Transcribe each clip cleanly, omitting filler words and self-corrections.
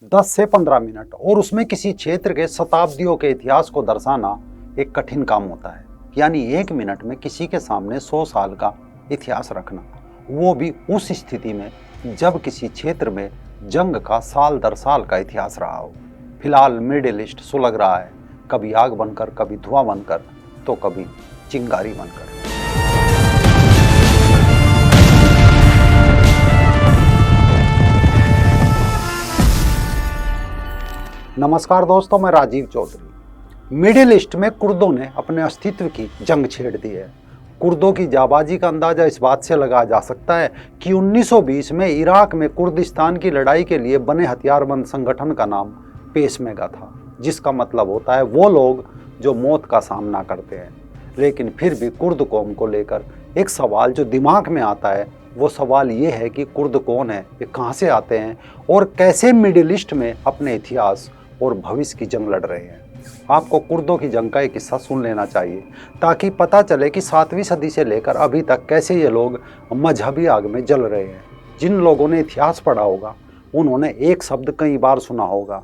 10 से 15 मिनट और उसमें किसी क्षेत्र के शताब्दियों के इतिहास को दर्शाना एक कठिन काम होता है। यानी 1 मिनट में किसी के सामने 100 साल का इतिहास रखना, वो भी उस स्थिति में जब किसी क्षेत्र में जंग का साल दर साल का इतिहास रहा हो। फिलहाल मिडिल ईस्ट सुलग रहा है, कभी आग बनकर, कभी धुआं बनकर, तो कभी चिंगारी बनकर। नमस्कार दोस्तों, मैं राजीव चौधरी। मिडिल ईस्ट में कुर्दों ने अपने अस्तित्व की जंग छेड़ दी है। कुर्दों की जाबाजी का अंदाजा इस बात से लगाया जा सकता है कि 1920 में इराक में कुर्दिस्तान की लड़ाई के लिए बने हथियारबंद संगठन का नाम पेशमेगा था, जिसका मतलब होता है वो लोग जो मौत का सामना करते हैं। लेकिन फिर भी कुर्द कौम को लेकर एक सवाल जो दिमाग में आता है, वो सवाल ये है कि कुर्द कौन है, ये कहाँ से आते हैं और कैसे मिडिल ईस्ट में अपने इतिहास और भविष्य की जंग लड़ रहे हैं। आपको कुर्दों की जंग का एक किस्सा सुन लेना चाहिए ताकि पता चले कि 7वीं सदी से लेकर अभी तक कैसे ये लोग मजहबी आग में जल रहे हैं। जिन लोगों ने इतिहास पढ़ा होगा उन्होंने एक शब्द कई बार सुना होगा,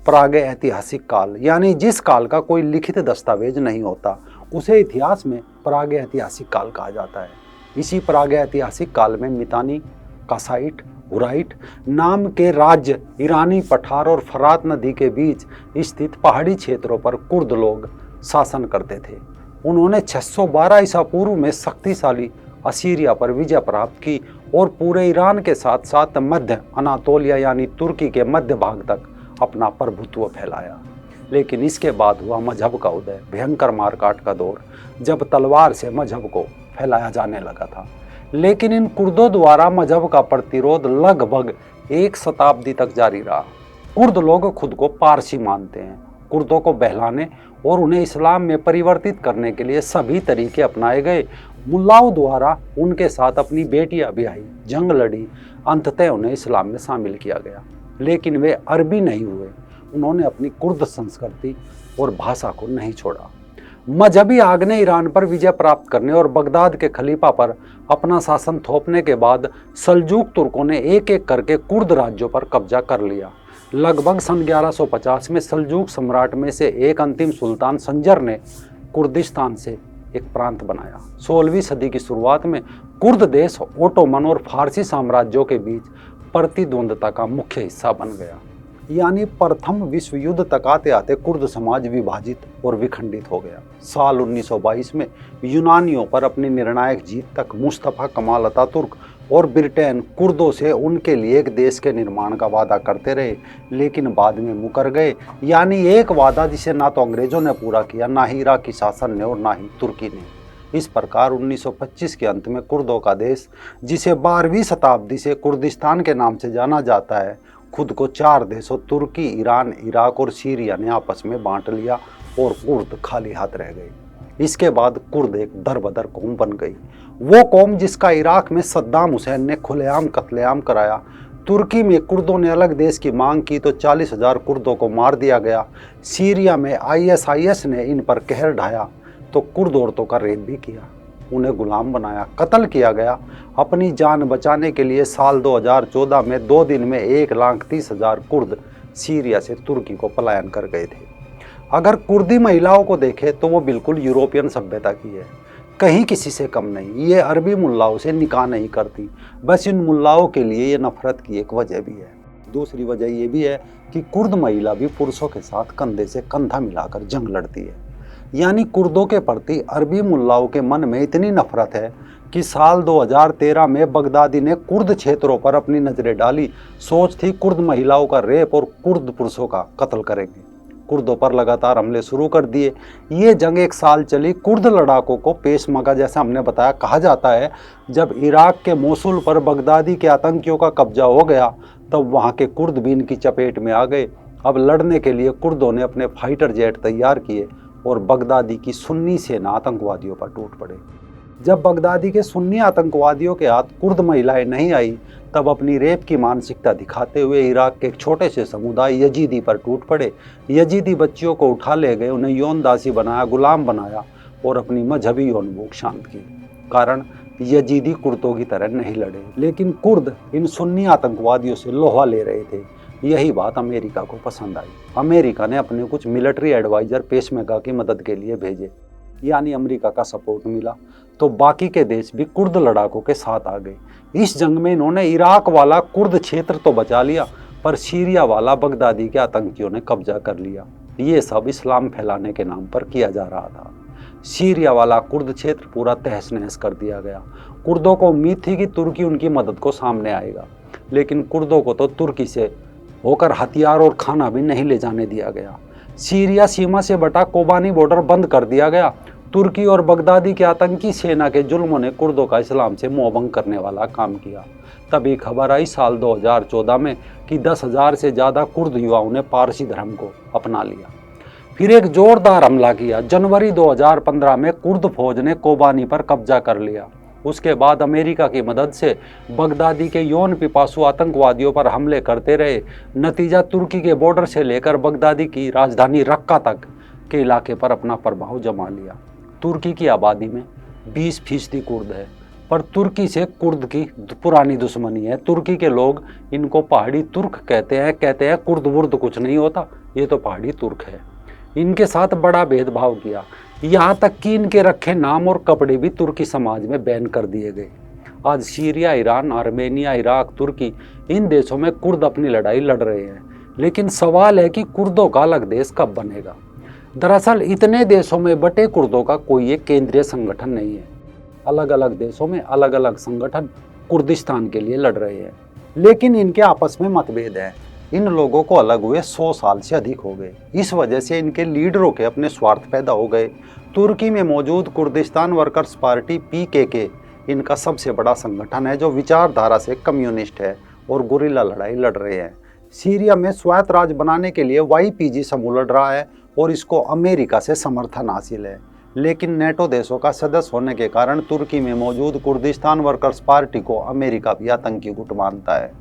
प्रागैतिहासिक काल। यानी जिस काल का कोई लिखित दस्तावेज नहीं होता उसे इतिहास में प्रागैतिहासिक काल कहा जाता है। इसी प्रागैतिहासिक काल में मितानी, कासाइट, हुराइट नाम के राज्य ईरानी पठार और फरात नदी के बीच स्थित पहाड़ी क्षेत्रों पर कुर्द लोग शासन करते थे। उन्होंने 612 ईसा पूर्व में शक्तिशाली असीरिया पर विजय प्राप्त की और पूरे ईरान के साथ साथ मध्य अनातोलिया यानी तुर्की के मध्य भाग तक अपना प्रभुत्व फैलाया। लेकिन इसके बाद हुआ मजहब का उदय, भयंकर मारकाट का दौर, जब तलवार से मजहब को फैलाया जाने लगा था। लेकिन इन कुर्दों द्वारा मजहब का प्रतिरोध लगभग 1 शताब्दी तक जारी रहा। कुर्द लोग खुद को पारसी मानते हैं। कुर्दों को बहलाने और उन्हें इस्लाम में परिवर्तित करने के लिए सभी तरीके अपनाए गए। मुल्लाओं द्वारा उनके साथ अपनी बेटियां ब्याही, जंग लड़ी, अंततः उन्हें इस्लाम में शामिल किया गया। लेकिन वे अरबी नहीं हुए। उन्होंने अपनी कुर्द संस्कृति और भाषा को नहीं छोड़ा। मजहबी आग ने ईरान पर विजय प्राप्त करने और बगदाद के खलीफा पर अपना शासन थोपने के बाद सल्जूक तुर्कों ने एक एक करके कुर्द राज्यों पर कब्जा कर लिया। लगभग सन 1150 में सल्जूक सम्राट में से एक अंतिम सुल्तान संजर ने कुर्दिस्तान से एक प्रांत बनाया। 16वीं सदी की शुरुआत में कुर्द देश ओटोमन और फारसी साम्राज्यों के बीच प्रतिद्वंदता का मुख्य हिस्सा बन गया। यानी प्रथम विश्व युद्ध तक आते आते कुर्द समाज विभाजित और विखंडित हो गया। साल 1922 में यूनानियों पर अपनी निर्णायक जीत तक मुस्तफा कमाल अतातुर्क और ब्रिटेन कुर्दों से उनके लिए एक देश के निर्माण का वादा करते रहे, लेकिन बाद में मुकर गए। यानी एक वादा जिसे ना तो अंग्रेजों ने पूरा किया, ना ही इराकी शासन ने और ना ही तुर्की ने। इस प्रकार 1925 के अंत में कुर्दों का देश, जिसे 12वीं शताब्दी से कुर्दिस्तान के नाम से जाना जाता है, खुद को 4 देशों तुर्की, ईरान, इराक और सीरिया ने आपस में बांट लिया और कुर्द खाली हाथ रह गए। इसके बाद कुर्द एक दरबदर कौम बन गई। वो कौम जिसका इराक में सद्दाम हुसैन ने खुलेआम कत्लेआम कराया। तुर्की में कुर्दों ने अलग देश की मांग की तो 40,000 कुर्दों को मार दिया गया। सीरिया में ISIS ने इन पर कहर ढाया तो कुर्द औरतों का रेप भी किया, उन्हें गुलाम बनाया, कत्ल किया गया। अपनी जान बचाने के लिए साल 2014 में 2 दिन में 1,30,000 कुर्द सीरिया से तुर्की को पलायन कर गए थे। अगर कुर्दी महिलाओं को देखें तो वो बिल्कुल यूरोपियन सभ्यता की है, कहीं किसी से कम नहीं। ये अरबी मुल्लाओं से निकाह नहीं करती। बस इन मुल्लाओं के लिए ये नफरत की एक वजह भी है। दूसरी वजह ये भी है कि कुर्द महिला भी पुरुषों के साथ कंधे से कंधा मिलाकर जंग लड़ती है। यानी कुर्दों के प्रति अरबी मुल्लाओं के मन में इतनी नफरत है कि साल 2013 में बगदादी ने कुर्द क्षेत्रों पर अपनी नजरें डाली। सोच थी कुर्द महिलाओं का रेप और कुर्द पुरुषों का कत्ल करेंगे। कुर्दों पर लगातार हमले शुरू कर दिए। ये जंग 1 साल चली। कुर्द लड़ाकों को पेशमगा, जैसा हमने बताया, कहा जाता है। जब इराक के मोसुल पर बगदादी के आतंकियों का कब्जा हो गया तब वहाँ के कुर्द भी इनकी चपेट में आ गए। अब लड़ने के लिए कुर्दों ने अपने फाइटर जेट तैयार किए और बगदादी की सुन्नी सेना आतंकवादियों पर टूट पड़े। जब बगदादी के सुन्नी आतंकवादियों के हाथ कुर्द महिलाएं नहीं आई तब अपनी रेप की मानसिकता दिखाते हुए इराक के एक छोटे से समुदाय यजीदी पर टूट पड़े। यजीदी बच्चियों को उठा ले गए, उन्हें यौन दासी बनाया, गुलाम बनाया और अपनी मजहबी यौन भूख शांत की। कारण यजीदी कुर्दों की तरह नहीं लड़े, लेकिन कुर्द इन सुन्नी आतंकवादियों से लोहा ले रहे थे। यही बात अमेरिका को पसंद आई। अमेरिका ने अपने कुछ मिलिट्री एडवाइजर पेशमेका की मदद के लिए भेजे, यानी अमेरिका का सपोर्ट मिला, तो बाकी के देश भी कुर्द लड़ाकों के साथ आ गए। इस जंग में इन्होंने इराक वाला कुर्द क्षेत्र तो बचा लिया, पर सीरिया वाला बगदादी के आतंकियों ने कब्जा कर लिया। ये सब इस्लाम फैलाने के नाम पर किया जा रहा था। सीरिया वाला कुर्द क्षेत्र पूरा तहस नहस कर दिया गया। कुर्दों को उम्मीद थी कि तुर्की उनकी मदद को सामने आएगा, लेकिन कुर्दों को तो तुर्की से होकर हथियार और खाना भी नहीं ले जाने दिया गया। सीरिया सीमा से बटा कोबानी बॉर्डर बंद कर दिया गया। तुर्की और बगदादी के आतंकी सेना के जुल्मों ने कुर्दों का इस्लाम से मोहभंग करने वाला काम किया। तभी खबर आई साल 2014 में कि 10,000 से ज़्यादा कुर्द युवाओं ने पारसी धर्म को अपना लिया। फिर एक जोरदार हमला किया। जनवरी 2015 में कुर्द फौज ने कोबानी पर कब्जा कर लिया। उसके बाद अमेरिका की मदद से बगदादी के यौन पिपासु आतंकवादियों पर हमले करते रहे। नतीजा तुर्की के बॉर्डर से लेकर बगदादी की राजधानी रक्का तक के इलाके पर अपना प्रभाव जमा लिया। तुर्की की आबादी में 20% कुर्द है, पर तुर्की से कुर्द की पुरानी दुश्मनी है। तुर्की के लोग इनको पहाड़ी तुर्क कहते हैं कुर्द वुर्द कुछ नहीं होता, ये तो पहाड़ी तुर्क है। इनके साथ बड़ा भेदभाव किया, यहाँ तक कि इनके रखे नाम और कपड़े भी तुर्की समाज में बैन कर दिए गए। आज सीरिया, ईरान, आर्मेनिया, इराक, तुर्की, इन देशों में कुर्द अपनी लड़ाई लड़ रहे हैं। लेकिन सवाल है कि कुर्दों का अलग देश कब बनेगा। दरअसल इतने देशों में बटे कुर्दों का कोई एक केंद्रीय संगठन नहीं है। अलग अलग देशों में अलग अलग संगठन कुर्दिस्तान के लिए लड़ रहे हैं, लेकिन इनके आपस में मतभेद है। इन लोगों को अलग हुए 100 साल से अधिक हो गए। इस वजह से इनके लीडरों के अपने स्वार्थ पैदा हो गए। तुर्की में मौजूद कुर्दिस्तान वर्कर्स पार्टी PKK इनका सबसे बड़ा संगठन है, जो विचारधारा से कम्युनिस्ट है और गुरिल्ला लड़ाई लड़ रहे हैं। सीरिया में स्वायत्त राज्य बनाने के लिए YPG समूह लड़ रहा है और इसको अमेरिका से समर्थन हासिल है। लेकिन नेटो देशों का सदस्य होने के कारण तुर्की में मौजूद कुर्दिस्तान वर्कर्स पार्टी को अमेरिका भी आतंकी गुट मानता है।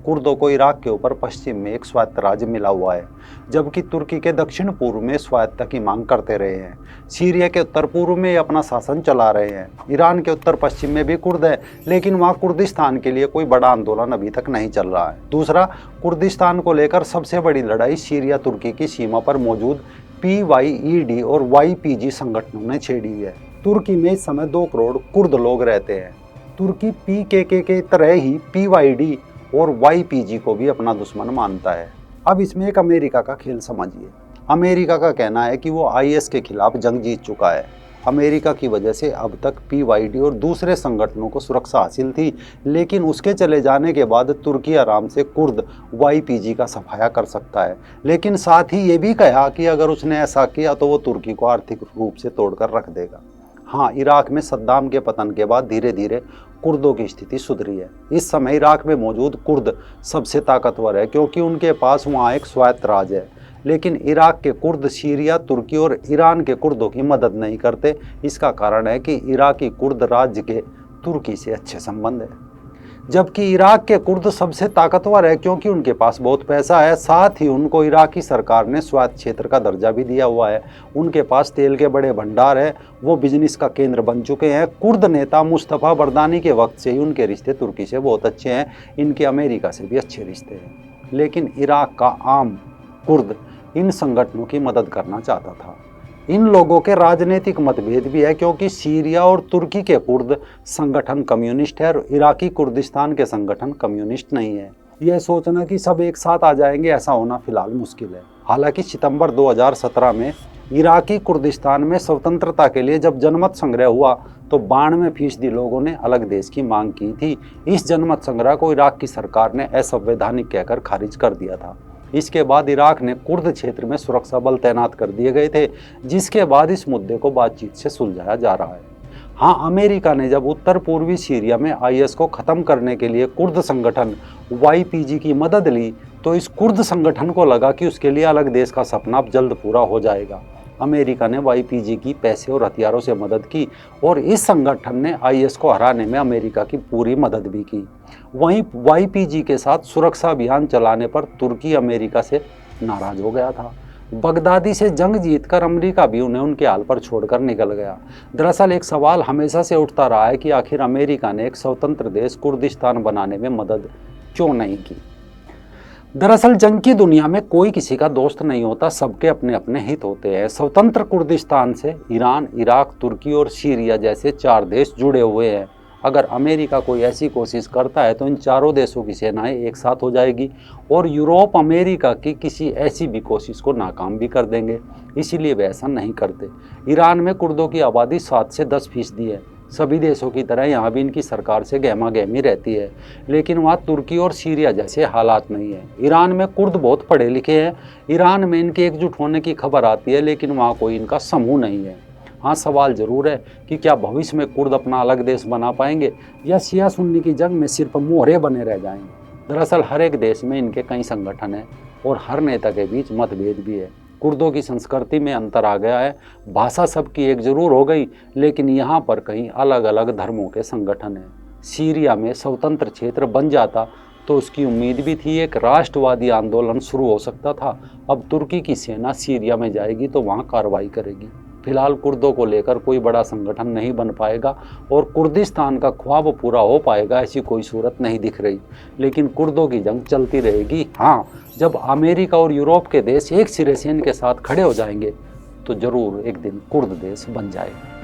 कुर्दों को इराक के ऊपर पश्चिम में एक स्वायत्त राज्य मिला हुआ है, जबकि तुर्की के दक्षिण पूर्व में स्वायत्तता की मांग करते रहे हैं। सीरिया के उत्तर पूर्व में अपना शासन चला रहे हैं। ईरान के उत्तर पश्चिम में भी कुर्द है, लेकिन वहाँ कुर्दिस्तान के लिए कोई बड़ा आंदोलन अभी तक नहीं चल रहा है। दूसरा, कुर्दिस्तान को लेकर सबसे बड़ी लड़ाई सीरिया तुर्की की सीमा पर मौजूद PYED और YPG संगठनों ने छेड़ी है। तुर्की में इस समय 2 करोड़ कुर्द लोग रहते हैं। तुर्की PKK के तरह ही PYD और YPG को भी अपना दुश्मन मानता है। अब इसमें एक अमेरिका का खेल समझिए। अमेरिका का कहना है कि वो IS के खिलाफ जंग जीत चुका है। अमेरिका की वजह से अब तक PYD और दूसरे संगठनों को सुरक्षा हासिल थी, लेकिन उसके चले जाने के बाद तुर्की आराम से कुर्द YPG का सफाया कर सकता है। लेकिन साथ ही ये भी कहा कि अगर उसने ऐसा किया तो वो तुर्की को आर्थिक रूप से तोड़कर रख देगा। हाँ, इराक में सद्दाम के पतन के बाद धीरे धीरे कुर्दों की स्थिति सुधरी है। इस समय इराक में मौजूद कुर्द सबसे ताकतवर है, क्योंकि उनके पास वहाँ एक स्वायत्त राज्य है। लेकिन इराक के कुर्द सीरिया, तुर्की और ईरान के कुर्दों की मदद नहीं करते। इसका कारण है कि इराकी कुर्द राज्य के तुर्की से अच्छे संबंध है, जबकि इराक के कुर्द सबसे ताकतवर है क्योंकि उनके पास बहुत पैसा है। साथ ही उनको इराकी सरकार ने स्वायत्त क्षेत्र का दर्जा भी दिया हुआ है। उनके पास तेल के बड़े भंडार है, वो बिजनेस का केंद्र बन चुके हैं। कुर्द नेता मुस्तफ़ा बरदानी के वक्त से ही उनके रिश्ते तुर्की से बहुत अच्छे हैं। इनके अमेरिका से भी अच्छे रिश्ते हैं। लेकिन इराक का आम कुर्द इन संगठनों की मदद करना चाहता था। इन लोगों के राजनीतिक मतभेद भी है, क्योंकि सीरिया और तुर्की के कुर्द संगठन कम्युनिस्ट है और इराकी कुर्दिस्तान के संगठन कम्युनिस्ट नहीं है। यह सोचना कि सब एक साथ आ जाएंगे, ऐसा होना फिलहाल मुश्किल है। हालांकि सितंबर 2017 में इराकी कुर्दिस्तान में स्वतंत्रता के लिए जब जनमत संग्रह हुआ तो 92% लोगों ने अलग देश की मांग की थी। इस जनमत संग्रह को इराक की सरकार ने असंवैधानिक कहकर खारिज कर दिया था। इसके बाद इराक ने कुर्द क्षेत्र में सुरक्षा बल तैनात कर दिए गए थे, जिसके बाद इस मुद्दे को बातचीत से सुलझाया जा रहा है। हाँ, अमेरिका ने जब उत्तर पूर्वी सीरिया में IS को ख़त्म करने के लिए कुर्द संगठन YPG की मदद ली, तो इस कुर्द संगठन को लगा कि उसके लिए अलग देश का सपना अब जल्द पूरा हो जाएगा। अमेरिका ने YPG की पैसे और हथियारों से मदद की और इस संगठन ने IS को हराने में अमेरिका की पूरी मदद भी की। वहीं YPG के साथ सुरक्षा अभियान चलाने पर तुर्की अमेरिका से नाराज हो गया था। बगदादी से जंग जीतकर अमेरिका भी उन्हें उनके हाल पर छोड़कर निकल गया। दरअसल एक सवाल हमेशा से उठता रहा है कि आखिर अमेरिका ने एक स्वतंत्र देश कुर्दिस्तान बनाने में मदद क्यों नहीं की। दरअसल जंग की दुनिया में कोई किसी का दोस्त नहीं होता, सबके अपने अपने हित होते हैं। स्वतंत्र कुर्दिस्तान से ईरान, इराक, तुर्की और सीरिया जैसे 4 देश जुड़े हुए हैं। अगर अमेरिका कोई ऐसी कोशिश करता है तो इन चारों देशों की सेनाएं एक साथ हो जाएगी और यूरोप अमेरिका की किसी ऐसी भी कोशिश को नाकाम भी कर देंगे। इसीलिए वे ऐसा नहीं करते। ईरान में कुर्दों की आबादी 7 से 10% है। सभी देशों की तरह यहाँ भी इनकी सरकार से गहमा गहमी रहती है, लेकिन वहाँ तुर्की और सीरिया जैसे हालात नहीं है। ईरान में कुर्द बहुत पढ़े लिखे हैं। ईरान में इनके एकजुट होने की खबर आती है, लेकिन वहाँ कोई इनका समूह नहीं है। हाँ, सवाल जरूर है कि क्या भविष्य में कुर्द अपना अलग देश बना पाएंगे या शिया सुन्नी की जंग में सिर्फ मोहरे बने रह जाएंगे। दरअसल हर एक देश में इनके कई संगठन हैं और हर नेता के बीच मतभेद भी है। कुर्दों की संस्कृति में अंतर आ गया है। भाषा सबकी एक जरूर हो गई, लेकिन यहाँ पर कहीं अलग अलग धर्मों के संगठन हैं। सीरिया में स्वतंत्र क्षेत्र बन जाता तो उसकी उम्मीद भी थी, एक राष्ट्रवादी आंदोलन शुरू हो सकता था। अब तुर्की की सेना सीरिया में जाएगी तो वहाँ कार्रवाई करेगी। फिलहाल कुर्दों को लेकर कोई बड़ा संगठन नहीं बन पाएगा और कुर्दिस्तान का ख्वाब पूरा हो पाएगा, ऐसी कोई सूरत नहीं दिख रही। लेकिन कुर्दों की जंग चलती रहेगी। हाँ, जब अमेरिका और यूरोप के देश एक सिरे से इनके साथ खड़े हो जाएंगे तो जरूर एक दिन कुर्द देश बन जाएगा।